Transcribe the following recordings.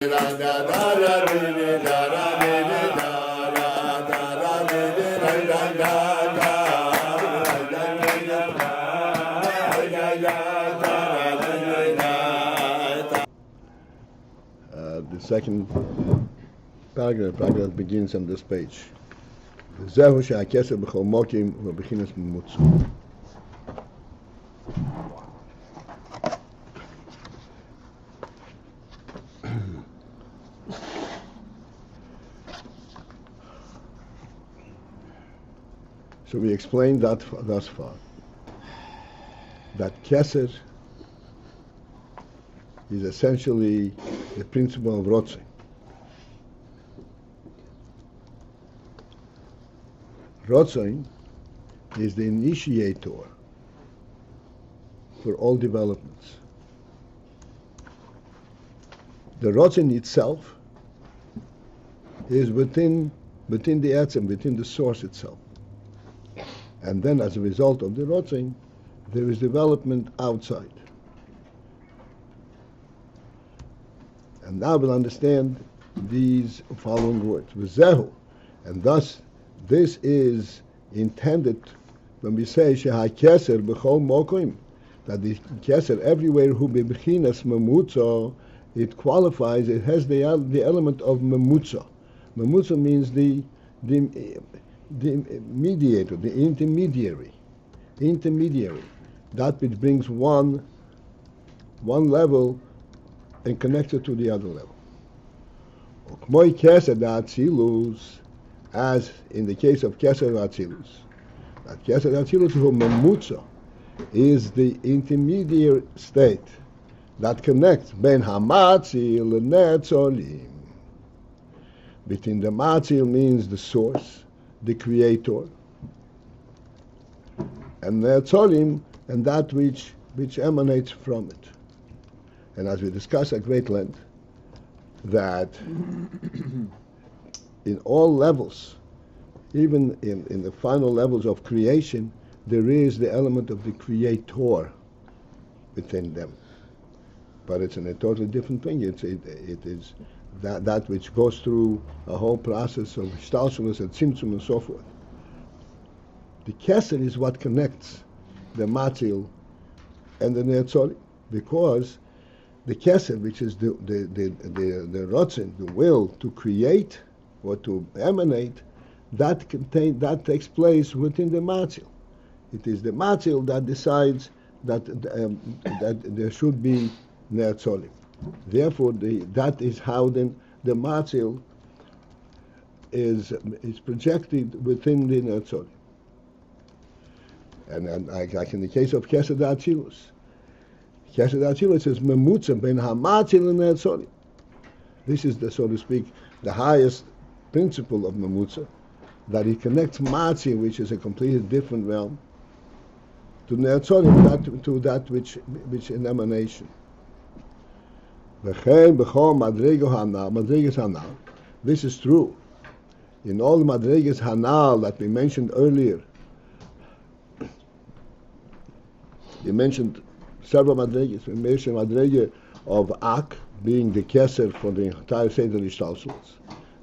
The second paragraph begins on this page. Vezehu she'hakeser b'chol mokim u'bechinas memutza. So we explained that thus far, that keser is essentially the principle of rotzeh. Rotzeh is the initiator for all developments. The rotzeh itself is within the etzem, within the source itself. And then as a result of the rotzeh, there is development outside. And now we'll understand these following words. Vezehu. And thus, this is intended when we say she'hakeser b'chol mokim, that the keser everywhere who bebechinas memutza, it qualifies, it has the element of memutza. Memutza means the mediator, the intermediary, that which brings one level and connects it to the other level. As in the case of Keser Atzilus, that Keser Atzilus who memutza is the intermediate state that connects ben hamatzil and netzolim. Between the matzil means the source, the creator, and netzolim and that which emanates from it. And as we discussed at great length, that in all levels, even in the final levels of creation, there is the element of the creator within them. But it's in a totally different thing. It is that which goes through a whole process of shtalshelus and tzimtzum and so forth. The keser is what connects the matzil and the netzolim, because the keser, which is the rotzen, the will to create or to emanate, that takes place within the matzil. It is the matzil that decides that there should be netzolim. Therefore, that is how then the matzil is projected within the netzolim. And like in the case of Keser Atzilus. Keser Atzilus is memutza ben hamatzil and netzolim. This is, so to speak, the highest principle of memutza, that it connects matzil, which is a completely different realm, to netzolim, to that which an emanation. This is true in all the madregas hanal that we mentioned earlier. We mentioned several madregas. We mentioned madrega of Ak being the keser for the entire Seder Ishtalshelus.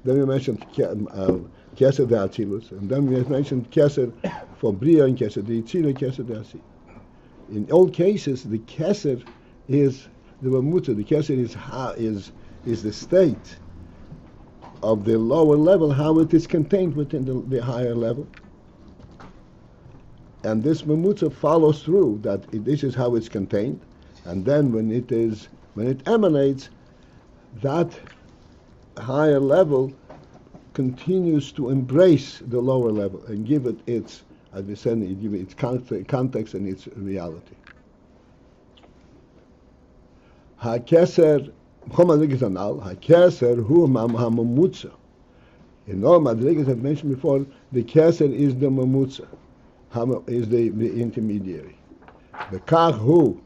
Then we mentioned keser de Atzilus, and then we mentioned keser for Bria and keser de Yitzir and keser de Asi. In all cases, the keser is the mamutza. The keser is the state of the lower level, how it is contained within the higher level. And this mamutza follows through that this is how it's contained, and then when it emanates, that higher level continues to embrace the lower level and give it its, as we said, give it its context and its reality. HaKeser, HaKeser hu mamutza. In all madrigas I've mentioned before, the keser is the mamutza, is the intermediary. The kach hu,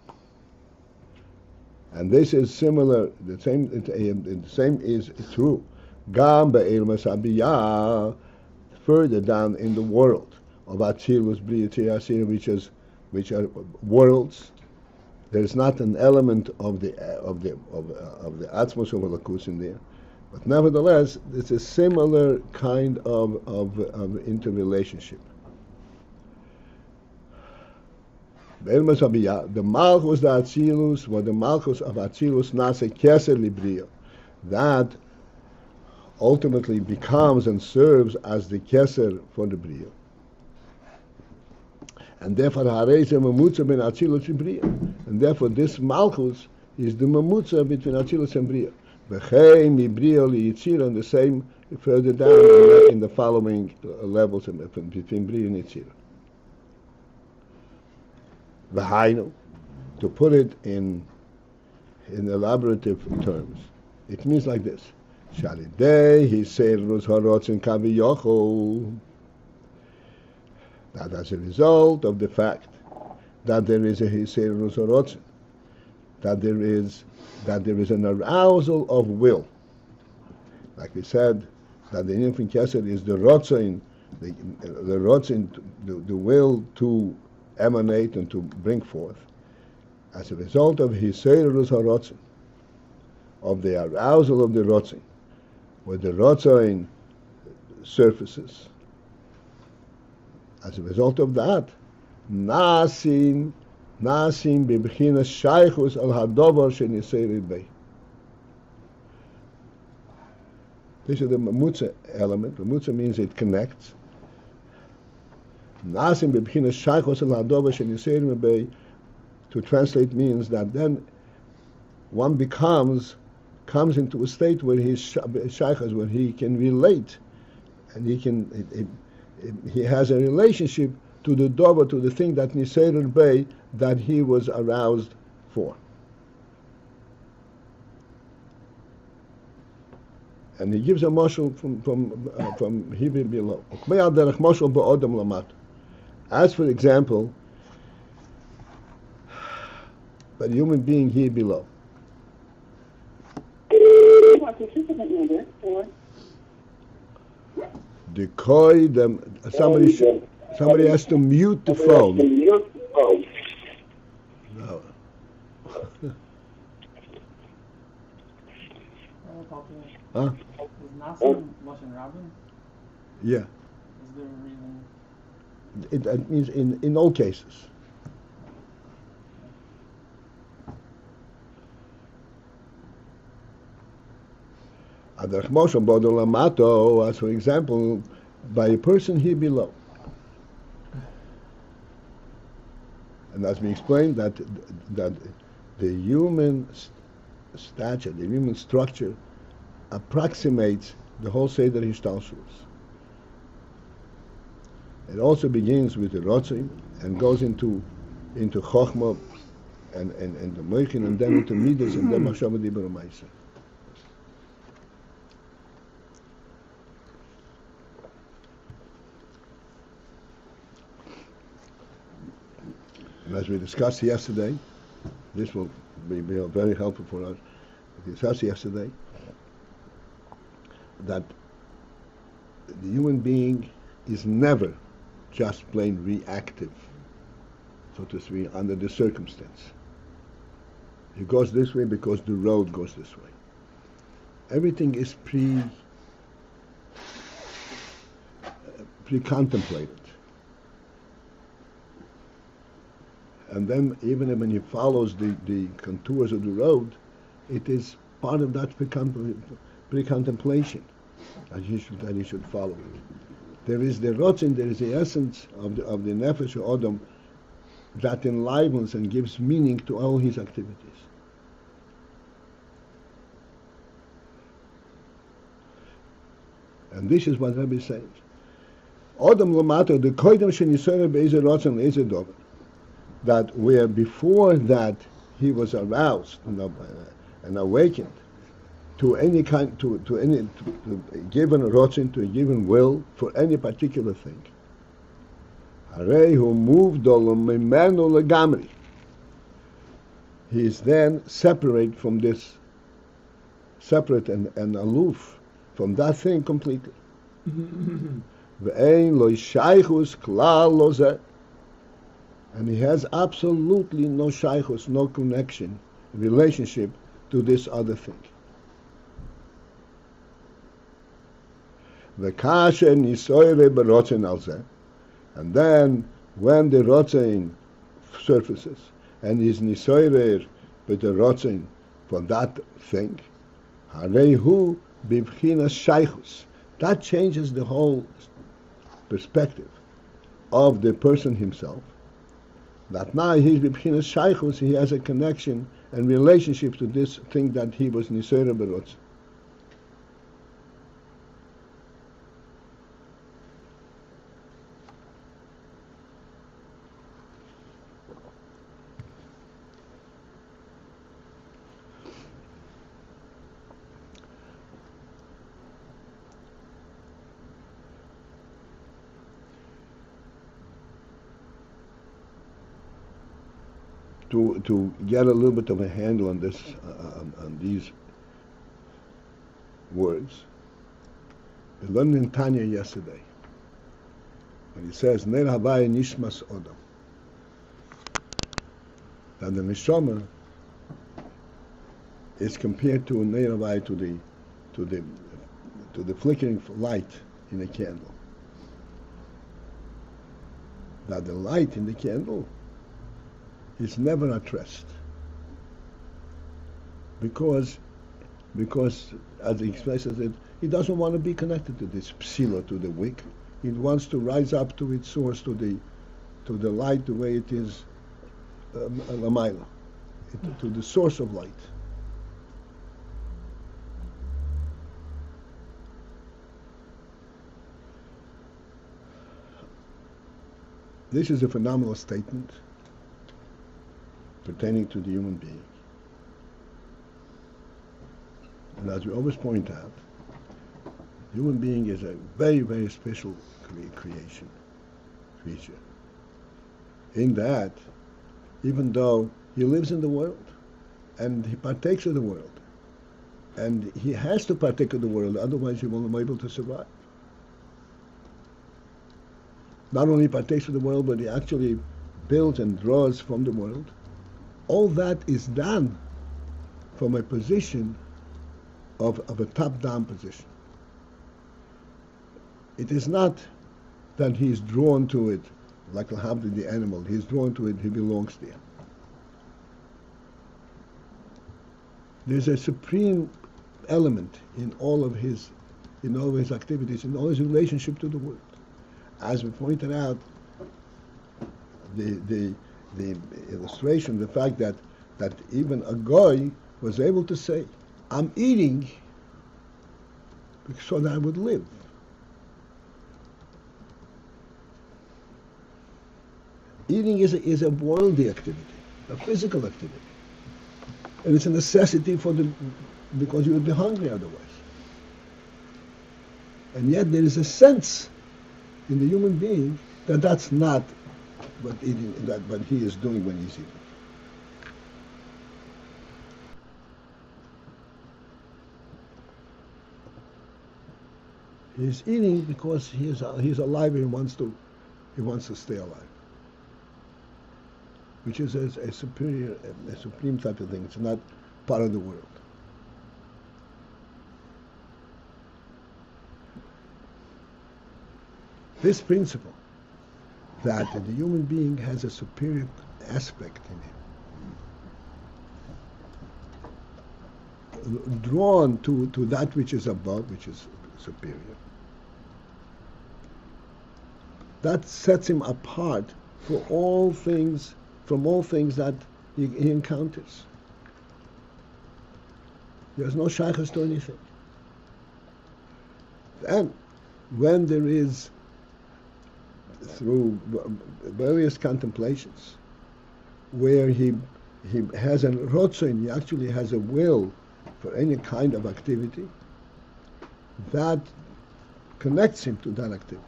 and this is similar. The same is true. Gam be'ilmas abiyah, further down in the world of Atzilus, Bria, Tir, which are worlds, There is not an element of the Atzmos of Lakus in there, but nevertheless, it's a similar kind of interrelationship. The Malchus the Atzilus, what the Malchus of Atzilus Nase Keser Librio, that ultimately becomes and serves as the Keser for the Brio. And therefore, and therefore this Malchus is the Mamutza between Atzilus and Bria. And the same further down in the following levels between Bria and Yitzira. V'hainu, to put it in elaborative terms, it means like this: Shalidei hiserus harotzin kaviyochol. That as a result of the fact that there is a hiserus harotzin, that there is an arousal of will. Like we said, that the infant keser is the rotzin, the rotzin, the will to emanate and to bring forth. As a result of hiserus harotzin, of the arousal of the rotzin, where the rotzin surfaces. As a result of that, nasim bibchinas shaychus al hadovar sheniseir bei. This is the mamutza element. Mamutza means it connects. Nasim bibchinas shaychus al hadovar sheniseir bei. To translate means that then one comes into a state where he's shaychus, where he can relate, and he has a relationship to the dover, to the thing that Niseir Bey, that he was aroused for. And he gives a mashal from Hebrew below. As for example, but human being here below. The koi, somebody has to mute the phone. No. Huh? Is Nasim Moshe Rabin? Yeah. Is there a reason? It means in all cases. As for example, by a person here below. And as we explained, that the human stature, the human structure, approximates the whole Seder Hishtalshelus. It also begins with the Rotzim and goes into Chochmah and the Moichin, and then into Midas, and then Machshava Dibur U'Maisa. And as we discussed yesterday, this will be very helpful for us. We discussed yesterday that the human being is never just plain reactive, so to speak, under the circumstance. He goes this way because the road goes this way. Everything is pre-contemplated. And then even when he follows the contours of the road, it is part of that pre-contemplation that he should follow. There is the rotzin, there is the essence of the nefesh or odom that enlivens and gives meaning to all his activities. And this is what Rabbi says. Odom lamato the koidem shenisore be'ezer rotzin le'ezer dover. That where before that he was aroused and awakened to any kind, to given rotzin, to a given will for any particular thing. Harei who moved mimenu legamri. He is then separate from this, separate and aloof from that thing completely. Ve'ein lo shaychus klal lo zeh. And he has absolutely no shaychus, no connection, relationship to this other thing. And then when the rotzein surfaces and is nisoirer with the rotzein for that thing, harehu bibchinas shaychus. That changes the whole perspective of the person himself. That now he's bibchinas shaychus, he has a connection and relationship to this thing that he was nisoirer berotzein. To get a little bit of a handle on this, on these words, we learned in Tanya yesterday when he says Ner Havai Nishmas Odam, that the neshama is compared to Ner Havai, to the flickering light in a candle. That the light in the candle is never at rest, because as he expresses it, he doesn't want to be connected to this psila, to the wick. He wants to rise up to its source, to the light, the way it is, lamayla, to the source of light. This is a phenomenal statement pertaining to the human being. And as we always point out, the human being is a very, very special creature. In that, even though he lives in the world, and he partakes of the world, and he has to partake of the world, otherwise he won't be able to survive. Not only partakes of the world, but he actually builds and draws from the world. All that is done from a position of a top-down position. It is not that he is drawn to it like the animal. He is drawn to it, he belongs there. There's a supreme element in all of his activities, in all his relationship to the world. As we pointed out, the illustration, the fact that even a goy was able to say, I'm eating so that I would live. Eating is a worldly activity, a physical activity. And it's a necessity because you would be hungry otherwise. And yet there is a sense in the human being that that's not what he is doing when he's eating. He's eating because he's alive and he wants to stay alive, which is a supreme type of thing. It's not part of the world. This principle that the human being has a superior aspect in him, drawn to that which is above, which is superior, that sets him apart from all things that he encounters. There's no shaykhs to anything. And when there is, through various contemplations, where he has a rotzon, he actually has a will for any kind of activity, that connects him to that activity.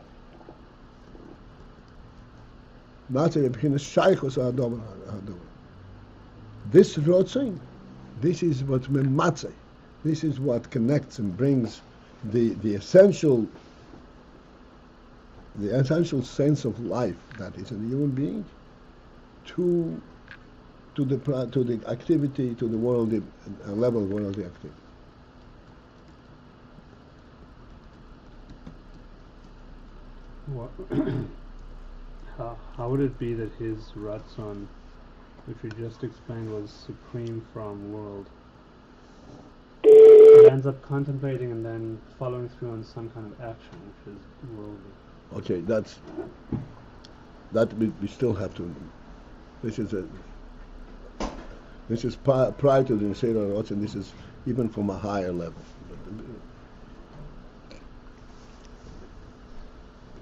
This rotzon, this is what mematzeh, this is what connects and brings the essential sense of life that is in the human being to the activity, to the world, level of worldly activity. What how would it be that his Ratzon, which we just explained was supreme from world, it ends up contemplating and then following through on some kind of action which is worldly? Okay, that we still have to. This is prior to the Nisera Rotz, and this is even from a higher level.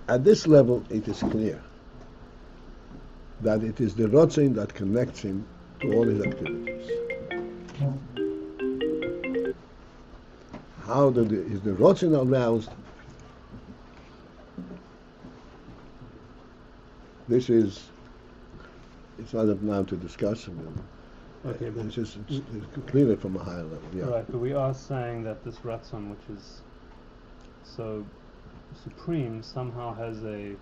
At this level, it is clear that it is the Rotzin that connects him to all his activities. How is the Rotzin aroused? This is, it's not enough now to discuss. Okay, but it's just it's clearly from a higher level. Yeah. Right, but we are saying that this Ratzon, which is so supreme, somehow has a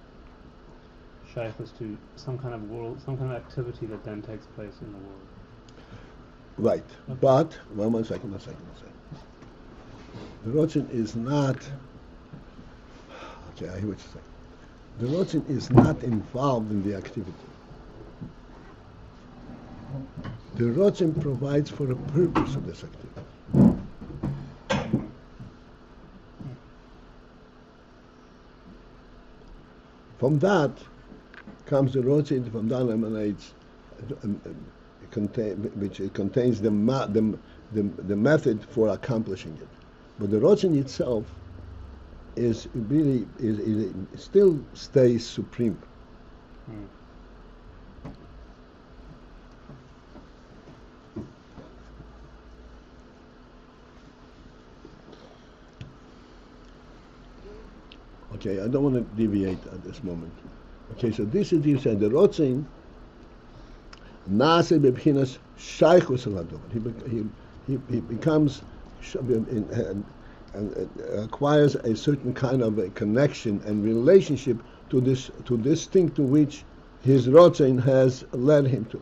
shaykhus to some kind of world, some kind of activity that then takes place in the world. Right, Okay. but one second. The Rotzin is not. Okay, I hear what you're saying. The Rotzin is not involved in the activity. The Rotzin provides for a purpose of this activity. From that comes the Rotzin, from that emanates, which contains the method for accomplishing it. But the Rotzin itself is really still stays supreme. Okay, I don't want to deviate at this moment. Okay, so this is the saying the Rotzin Nase bebchinas shaychus al he becomes and acquires a certain kind of a connection and relationship to this thing to which his Rotzin has led him to.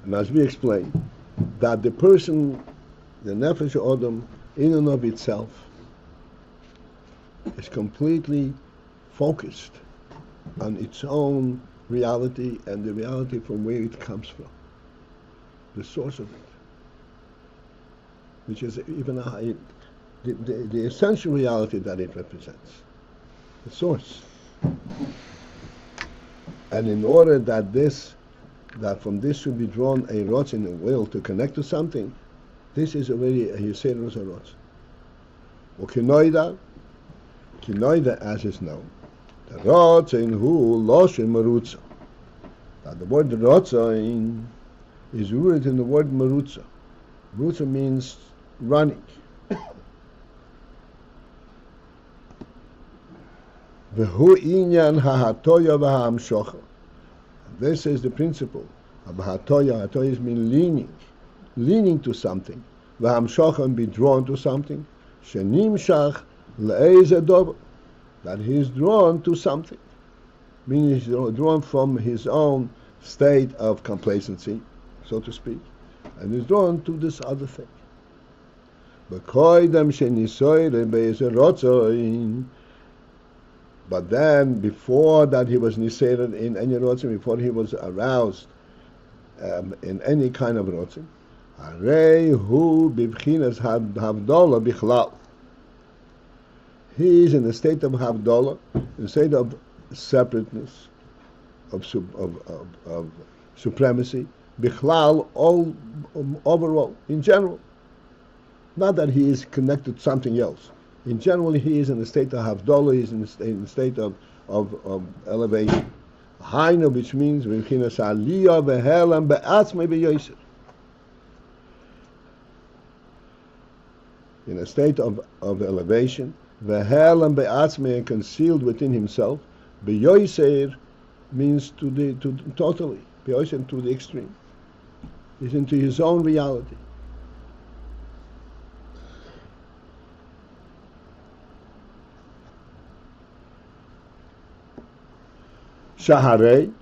And as we explained, that the person, the Nefesh Odom, in and of itself, is completely focused on its own reality and the reality from where it comes from, the source of it, which is even the essential reality that it represents, the source. And in order that from this should be drawn a Rotzin, a will to connect to something, this is already a Yiserus Rotzin. Kinoida, as is known, the Rotzin hu loshin merutza. That the word Rotzin is rooted in the word merutza. Merutza means running. Vehu inyan hahatoya v'hamshocha. This is the principle of hatoya. Hatoya means leaning to something. V'hamshocha, and be drawn to something. Shenimshach le'ezeh, that he is drawn to something, meaning he's drawn from his own state of complacency, so to speak, and is drawn to this other thing. But then, before that he was nisered in any rotzim, before he was aroused in any kind of rotzim, harei hu bibchinas havdola bichlal. He is in a state of havdola, in a state of separateness, of supremacy, bichlal, all overall, in general. Not that he is connected to something else. In general, he is in a state of havdola. He is in a state of elevation. Hainu, which means b'chinas aliyah v'helam be'atzmei b'yoser. In a state of elevation, v'helam be'atzmei, concealed within himself. B'yoser means to totally, b'yoser to the extreme. He's into his own reality. Shaharei,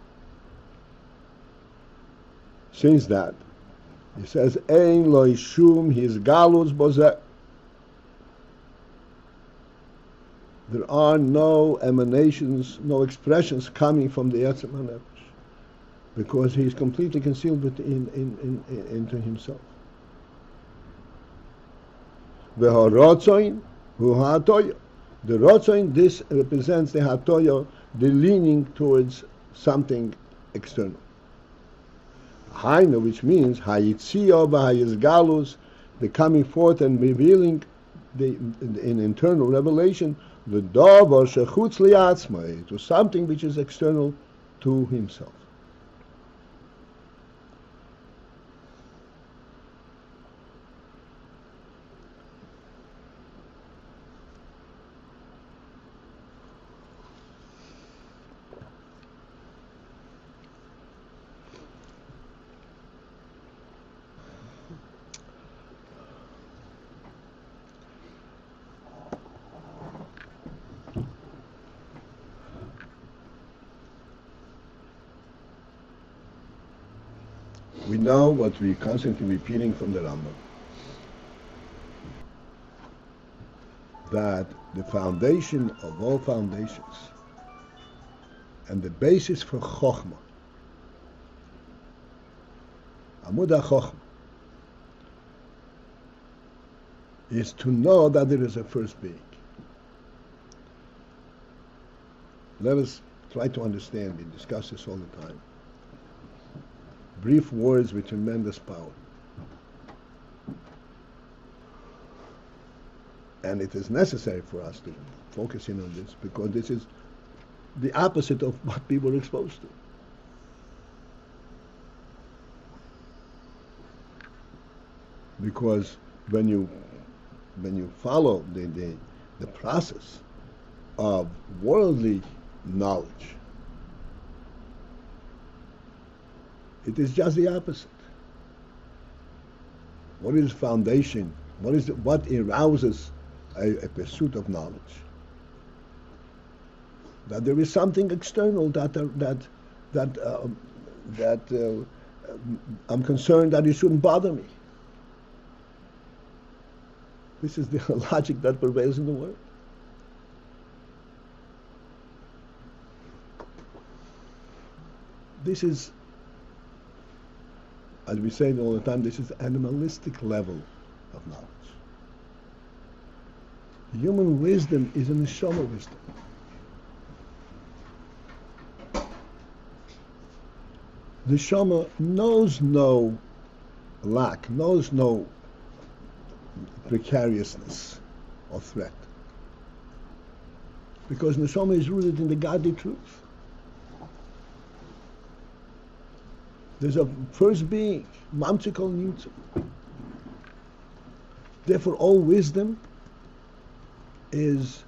since that, he says, Ein lo shum his galus bozeh. There are no emanations, no expressions coming from the Yetzer HaNefesh, because he is completely concealed into himself. The Rotzoin, hu ha'atoyo. The Rotzoin, this represents the ha'atoyo, the leaning towards something external. Hainu, which means hayitzio v'hayizgalus, the coming forth and revealing in internal revelation, the davar shechutz liatzmai, to something which is external to himself. We know what we're constantly repeating from the Rambam, that the foundation of all foundations and the basis for Chokhmah, Amud HaChokhmah, is to know that there is a first being. Let us try to understand. We discuss this all the time. Brief words with tremendous power. And it is necessary for us to focus in on this, because this is the opposite of what people are exposed to. Because when you follow the process of worldly knowledge, it is just the opposite. What is foundation? What arouses a pursuit of knowledge? That there is something external that I'm concerned that it shouldn't bother me. This is the logic that prevails in the world. This is, as we say all the time, this is animalistic level of knowledge. Human wisdom is an neshama wisdom. The neshama knows no lack, knows no precariousness or threat, because neshama is rooted in the godly truth. There's a first being, mamtikol nimtzu. Therefore, all wisdom is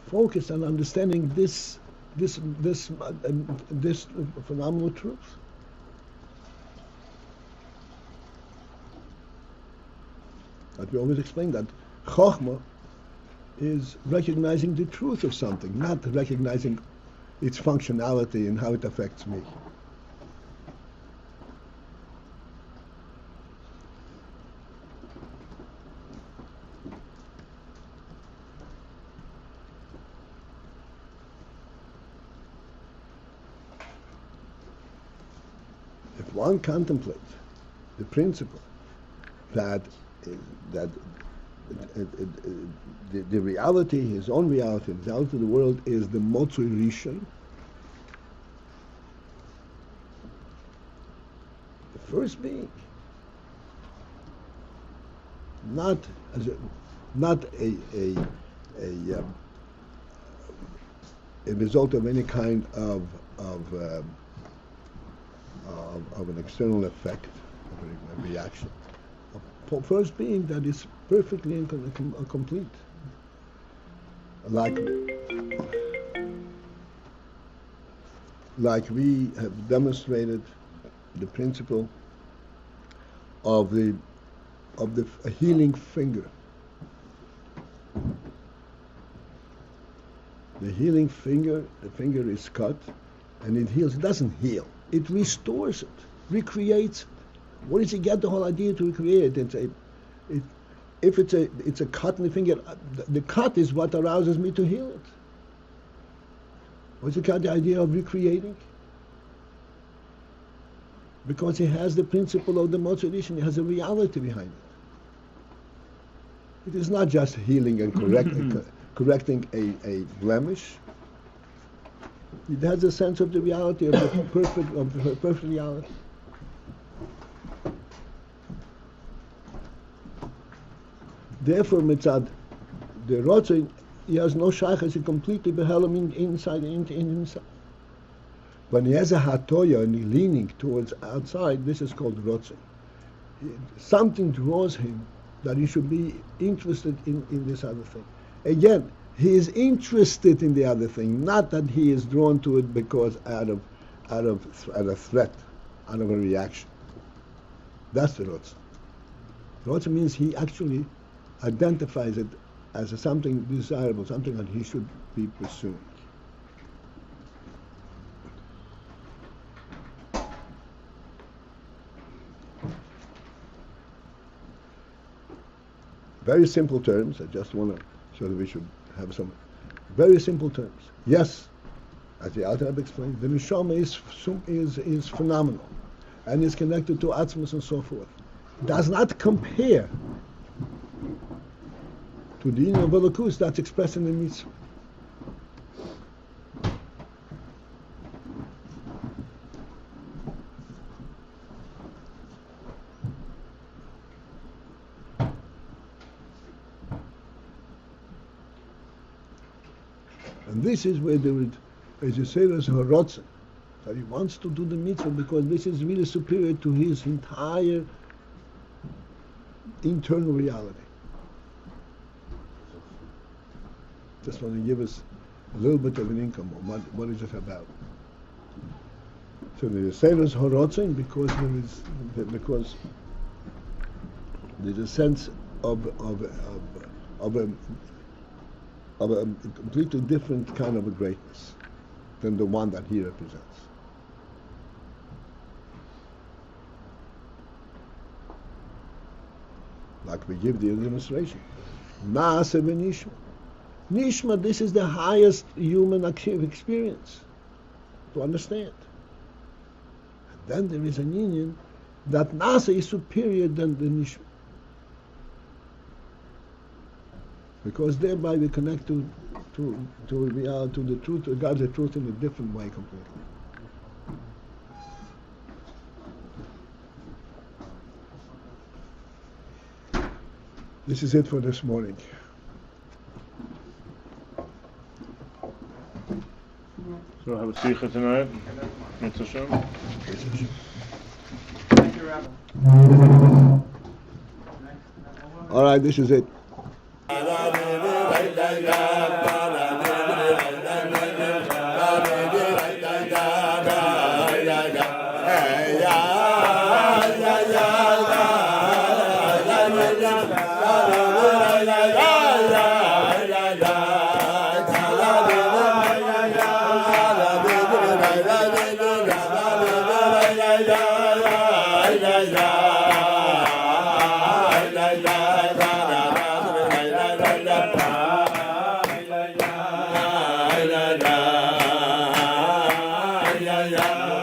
focused on understanding this phenomenal truth. But we always explain that Chokhmah is recognizing the truth of something, not recognizing its functionality and how it affects me. If one contemplates the principle that the reality, his own reality, the reality of the world is the Motzui Rishon, the first being, not a result of any kind of an external effect, of a reaction. First being that is perfectly complete. Like we have demonstrated the principle of the healing finger. The healing finger, the finger is cut, and it heals. It doesn't heal. It restores it, recreates it. Where did you get the whole idea to recreate it? If it's a cut in the finger, the cut is what arouses me to heal it. What's the idea of recreating? Because it has the principle of the motivation. It has a reality behind it. It is not just healing and correcting a blemish. It has a sense of the reality of the perfect reality. Therefore, mitzad the rotzin, he has no shaykhs. He completely behelim inside himself. When he has a hatoya and he's leaning towards outside, this is called rotzin. Something draws him that he should be interested in this other thing. Again, he is interested in the other thing, not that he is drawn to it because out of threat, out of a reaction. That's the rotzin. Rotzin means he actually identifies it as something desirable, something that he should be pursuing. Very simple terms. I just want to show that we should have some very simple terms. Yes, as the Alter Rebbe explained, the neshama is phenomenal and is connected to atzmos and so forth. Does not compare to the union of Elokus that's expressed in the mitzvah. And this is where there is, as you say, there's horotzen, that he wants to do the mitzvah because this is really superior to his entire internal reality. Just want to give us a little bit of an income on what is it about. So the Yisrael's horotzen because there's a sense of a completely different kind of a greatness than the one that he represents. Like we give the demonstration. Naaseh v'nishma. Nishma, this is the highest human experience to understand. And then there is an union that Naaseh is superior than the Nishma. Because thereby we connect to reality, to the truth, to God the truth in a different way completely. This is it for this morning. So have a sikha tonight. It's a show. Thank you, Rabbi. All right, this is it. Yeah.